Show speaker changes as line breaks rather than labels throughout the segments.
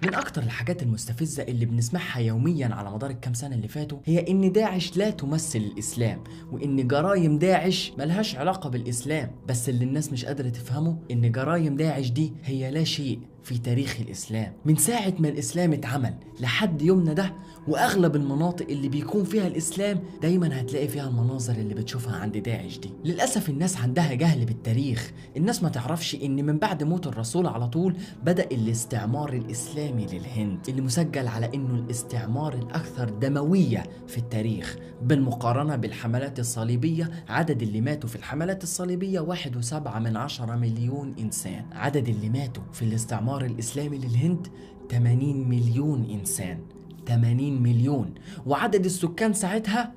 من اكتر الحاجات المستفزة اللي بنسمعها يوميا على مدار الكام سنة اللي فاتوا هي ان داعش لا تمثل الاسلام، وان جرايم داعش ملهاش علاقة بالاسلام. بس اللي الناس مش قادرة تفهمه ان جرايم داعش دي هي لا شيء في تاريخ الإسلام. من ساعة ما الإسلام اتعمل لحد يومنا ده، وأغلب المناطق اللي بيكون فيها الإسلام دايما هتلاقي فيها المناظر اللي بتشوفها عند داعش دي. للأسف الناس عندها جهل بالتاريخ. الناس ما تعرفش إن من بعد موت الرسول على طول بدأ الاستعمار الإسلامي للهند، اللي مسجل على إنه الاستعمار الأكثر دموية في التاريخ بالمقارنة بالحملات الصليبية. عدد اللي ماتوا في الحملات الصليبية 1.7 مليون إنسان. عدد اللي ماتوا في الاستعمار الإسلامي للهند 80 مليون إنسان. 80 مليون، وعدد السكان ساعتها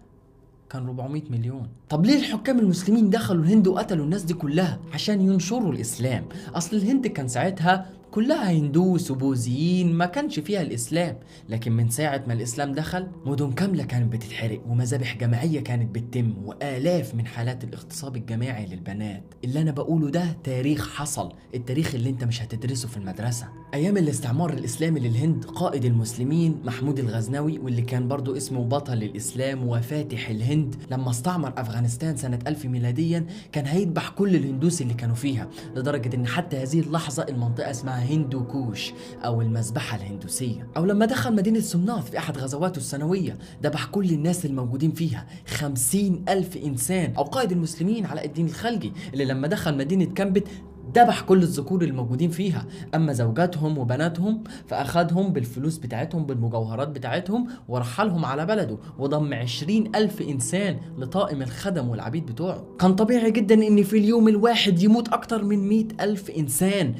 كان 400 مليون. طب ليه الحكام المسلمين دخلوا الهند وقتلوا الناس دي كلها؟ عشان ينشروا الإسلام. أصل الهند كان ساعتها كلها هندوس وبوذيين، ما كانش فيها الإسلام. لكن من ساعة ما الإسلام دخل، مدن كاملة كانت بتتحرق، ومذابح جماعية كانت بتتم، وآلاف من حالات الاغتصاب الجماعي للبنات. اللي أنا بقوله ده تاريخ حصل، التاريخ اللي أنت مش هتدرسه في المدرسة. أيام الاستعمار الإسلامي للهند، قائد المسلمين محمود الغزنوي، واللي كان برضو اسمه بطل الإسلام وفاتح الهند، لما استعمر أفغانستان سنة 1000 ميلاديا كان هيذبح كل الهندوس اللي كانوا فيها، لدرجة إن حتى هذه اللحظة المنطقة اسمها هندو كوش أو المذبحة الهندوسية. أو لما دخل مدينة سمناث في أحد غزواته السنوية، ذبح كل الناس الموجودين فيها 50,000 إنسان. أو قائد المسلمين علاء الدين الخلجي، اللي لما دخل مدينة كامبت ذبح كل الذكور الموجودين فيها، أما زوجاتهم وبناتهم فأخذهم بالفلوس بتاعتهم بالمجوهرات بتاعتهم ورحلهم على بلده، وضم 20,000 إنسان لطائم الخدم والعبيد بتوعه. كان طبيعي جدا إن في اليوم الواحد يموت أكتر من 100,000 إنسان.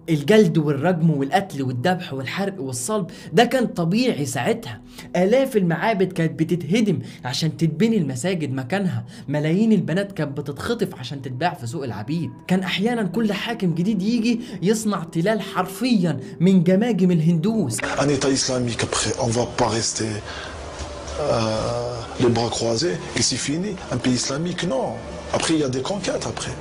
الجلد والرجم والقتل والذبح والحرق والصلب ده كان طبيعي ساعتها. آلاف المعابد كانت بتتهدم عشان تتبني المساجد مكانها. ملايين البنات كانت بتتخطف عشان تتباع في سوق العبيد. كان أحيانا كل حاكم جديد يجي يصنع تلال حرفيا من جماجم الهندوس.
Un État islamique après, on va pas rester les bras croisés et c'est fini. Un pays islamique, non. Après, il y a des conquêtes après.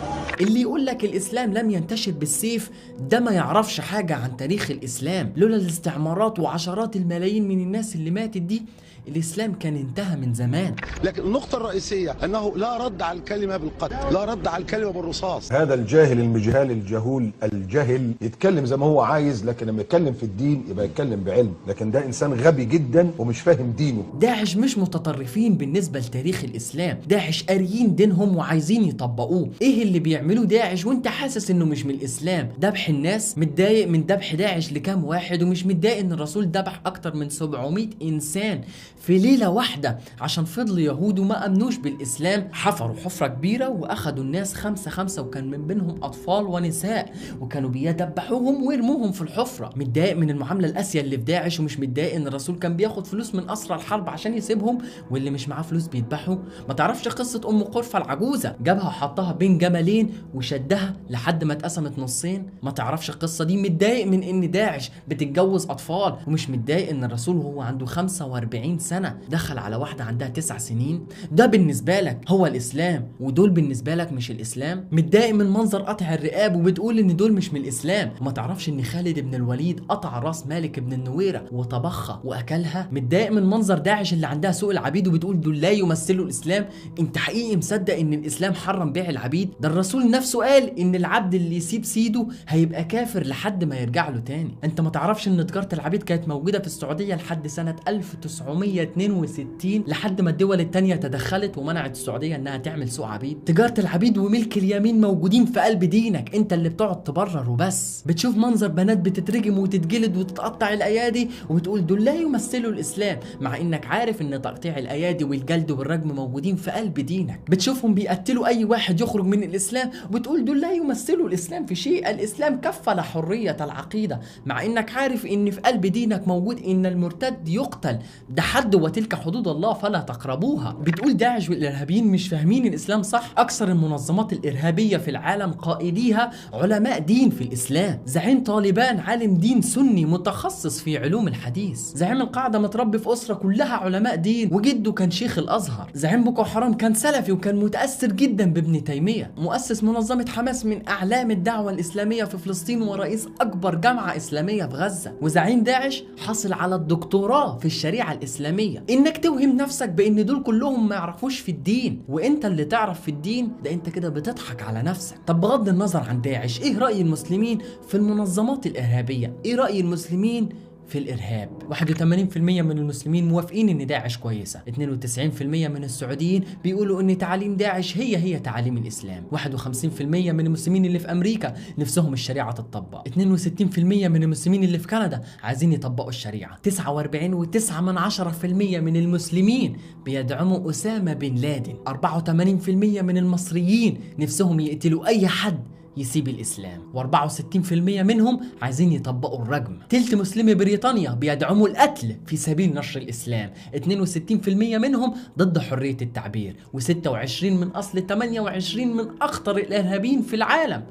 اللي يقول لك الإسلام لم ينتشر بالسيف ده ما يعرفش حاجة عن تاريخ الإسلام. لولا الاستعمارات وعشرات الملايين من الناس اللي ماتت دي، الإسلام كان انتهى من زمان.
لكن النقطة الرئيسية أنه لا رد على الكلمة بالقتل، لا رد على الكلمة بالرصاص.
هذا الجاهل المجهال الجهول الجهل يتكلم زي ما هو عايز، لكن لما يتكلم في الدين يبقى يتكلم بعلم. لكن ده إنسان غبي جدا ومش فاهم دينه.
داعش مش متطرفين بالنسبة لتاريخ الإسلام، داعش قاريين دينهم وعايزين يطبقوه. إيه اللي بيعملوه داعش وانت حاسس إنه مش من الإسلام؟ ذبح الناس. متضايق من ذبح داعش لكام واحد، ومش متضايق إن الرسول ذبح أكتر من 700 إنسان في ليلة واحدة عشان فضلوا يهود وما أمنوش بالإسلام. حفروا حفرة كبيرة وأخدوا الناس 5-5، وكان من بينهم أطفال ونساء، وكانوا بيدبحوهم ويرموهم في الحفرة. متضايق من المعاملة القاسية اللي في داعش، ومش متضايق إن الرسول كان بياخد فلوس من أسرى الحرب عشان يسيبهم، واللي مش معاه فلوس بيذبحوا. ما تعرفش قصة أم قرفة العجوزة؟ جابها وحطها بين جملين وشدها لحد ما اتقسمت نصين. ما تعرفش القصة دي؟ متضايق من إن داعش بتتجوز أطفال، ومش متضايق إن الرسول وهو عنده 45 سنة دخل على واحدة عندها 9 سنين. ده بالنسبة لك هو الإسلام، ودول بالنسبة لك مش الإسلام. متضايق من منظر قطع الرقاب وبتقول إن دول مش من الإسلام. وما تعرفش إن خالد بن الوليد قطع راس مالك بن النويرة وطبخها وأكلها. متضايق من منظر داعش اللي عندها سوق العبيد وبتقول دول لا يمثلوا الإسلام. أنت حقيقي مصدق إن الإسلام حرم بيع العبيد؟ ده الرسول نفسه قال إن العبد اللي يسيب سيده هيبقى كافر لحد ما يرجع له تاني. أنت ما تعرفش إن تجارة العبيد كانت موجودة في السعودية لحد سنة 1962، لحد ما الدول التانية تدخلت ومنعت السعودية انها تعمل سوق عبيد. تجارة العبيد وملك اليمين موجودين في قلب دينك، انت اللي بتقعد تبرر وبس. بتشوف منظر بنات بتترجم وتتجلد وتتقطع الايادي وبتقول دول لا يمثلوا الاسلام، مع انك عارف ان تقطيع الايادي والجلد والرجم موجودين في قلب دينك. بتشوفهم بيقتلوا اي واحد يخرج من الاسلام وبتقول دول لا يمثلوا الاسلام في شيء، الاسلام كفل حرية العقيدة، مع انك عارف ان في قلب دينك موجود ان المرتد يقتل. ده حد الحد وتلك حدود الله فلا تقربوها. بتقول داعش والارهابيين مش فاهمين الاسلام صح. اكثر المنظمات الارهابيه في العالم قائديها علماء دين في الاسلام. زعيم طالبان عالم دين سني متخصص في علوم الحديث. زعيم القاعده متربي في اسره كلها علماء دين وجده كان شيخ الازهر. زعيم بوكو حرام كان سلفي وكان متاثر جدا بابن تيميه. مؤسس منظمه حماس من اعلام الدعوه الاسلاميه في فلسطين ورئيس اكبر جامعه اسلاميه في غزه. وزعيم داعش حصل على الدكتوراه في الشريعه الاسلاميه. انك توهم نفسك بان دول كلهم ما يعرفوش في الدين وانت اللي تعرف في الدين، ده انت كده بتضحك على نفسك. طب بغض النظر عن داعش، ايه راي المسلمين في المنظمات الارهابيه؟ ايه راي المسلمين في الإرهاب؟ 81% من المسلمين موافقين إن داعش كويسة. 92% من السعوديين بيقولوا إن تعاليم داعش هي تعاليم الإسلام. 51% من المسلمين اللي في أمريكا نفسهم الشريعة تطبق. 62% من المسلمين اللي في كندا عايزين يطبقوا الشريعة. 49.9% من المسلمين بيدعموا أسامة بن لادن. 84% من المصريين نفسهم يقتلوا أي حد يسيب الإسلام، و64% منهم عايزين يطبقوا الرجم. تلت مسلمي بريطانيا بيدعموا القتل في سبيل نشر الإسلام. 62% منهم ضد حرية التعبير، و26 من أصل 28 من أخطر الإرهابيين في العالم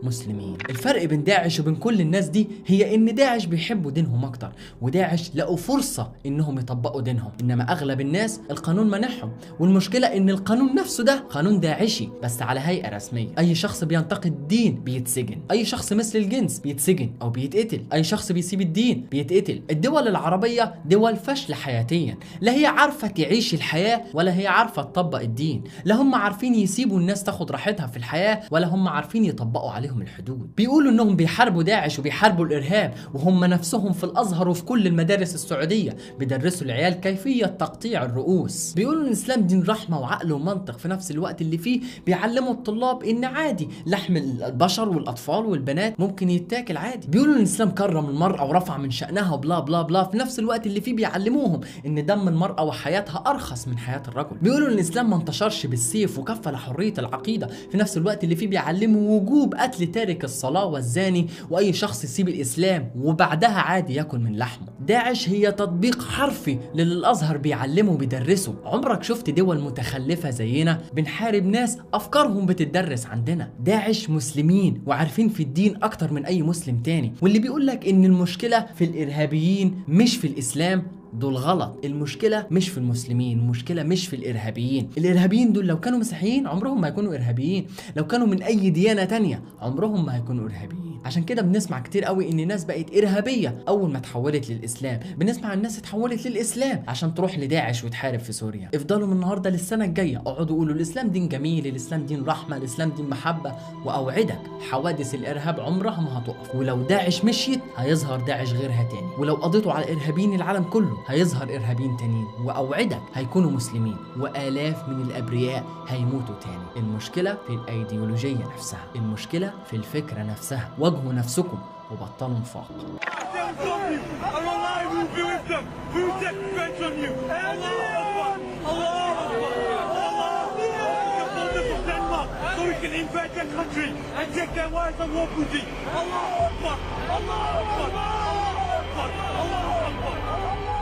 مسلمين. الفرق بين داعش وبين كل الناس دي هي ان داعش بيحبوا دينهم اكتر، وداعش لقوا فرصة انهم يطبقوا دينهم، انما اغلب الناس القانون منعهم. والمشكلة ان القانون نفسه ده قانون داعشي بس على هيئة رسمية. اي شخص بينتقد الدين بيتسجن، اي شخص مثل الجنس بيتسجن او بيتقتل، اي شخص بيسيب الدين بيتقتل. الدول العربية دول فاشلة حياتيا، لا هي عارفة تعيش الحياة ولا هي عارفة تطبق الدين. لا هم عارفين يسيبوا الناس تاخد راحتها في الحياة ولا هم عارفين يطبقوا عليهم الحدود. بيقولوا انهم بيحاربوا داعش وبيحاربوا الارهاب، وهم نفسهم في الازهر وفي كل المدارس السعوديه بيدرسوا العيال كيفيه تقطيع الرؤوس. بيقولوا ان الاسلام دين رحمه وعقل ومنطق، في نفس الوقت اللي فيه بيعلموا الطلاب ان عادي لحم البشر والاطفال والبنات ممكن يتاكل عادي. بيقولوا ان الاسلام كرم المراه ورفع من شانها وبلا بلا بلا، في نفس الوقت اللي فيه بيعلموهم ان دم المراه وحياتها ارخص من حياه الرجل. بيقولوا ان الاسلام ما انتشرش بالسيف وكفل حريه العقيده، في نفس الوقت اللي فيه بيعلموا وجوب قتل تارك الصلاة والزاني وأي شخص يسيب الإسلام وبعدها عادي ياكل من لحمه. داعش هي تطبيق حرفي للي الأزهر بيعلمه وبيدرسه. عمرك شفت دول متخلفة زينا بنحارب ناس أفكارهم بتدرس عندنا؟ داعش مسلمين وعارفين في الدين أكتر من أي مسلم تاني، واللي بيقولك إن المشكلة في الإرهابيين مش في الإسلام دول غلط. المشكلة مش في المسلمين، المشكلة مش في الإرهابيين. الإرهابيين دول لو كانوا مسيحيين عمرهم ما هيكونوا إرهابيين، لو كانوا من أي ديانة تانية عمرهم ما هيكونوا إرهابيين. عشان كده بنسمع كتير قوي إن ناس بقت إرهابية أول ما تحولت للإسلام. بنسمع الناس اتحولت للإسلام عشان تروح لداعش وتحارب في سوريا. افضلوا من النهاردة للسنة الجاية اقعدوا قولوا الإسلام دين جميل، الإسلام دين رحمة، الإسلام دين محبة، وأوعدك حوادث الإرهاب عمرها ما هتقف. ولو داعش مشيت هيظهر داعش غيرها تاني، ولو قضيتوا على إرهابيين العالم كله هيظهر إرهابيين تانيين، وأوعدك هيكونوا مسلمين، وآلاف من الأبرياء هيموتوا تاني. المشكلة في الأيديولوجية نفسها، المشكلة في الفكرة نفسها. واجهوا نفسكم وبطلوا نفاق.
Allah Akbar! Allah Akbar! Allah Akbar! Allah Akbar!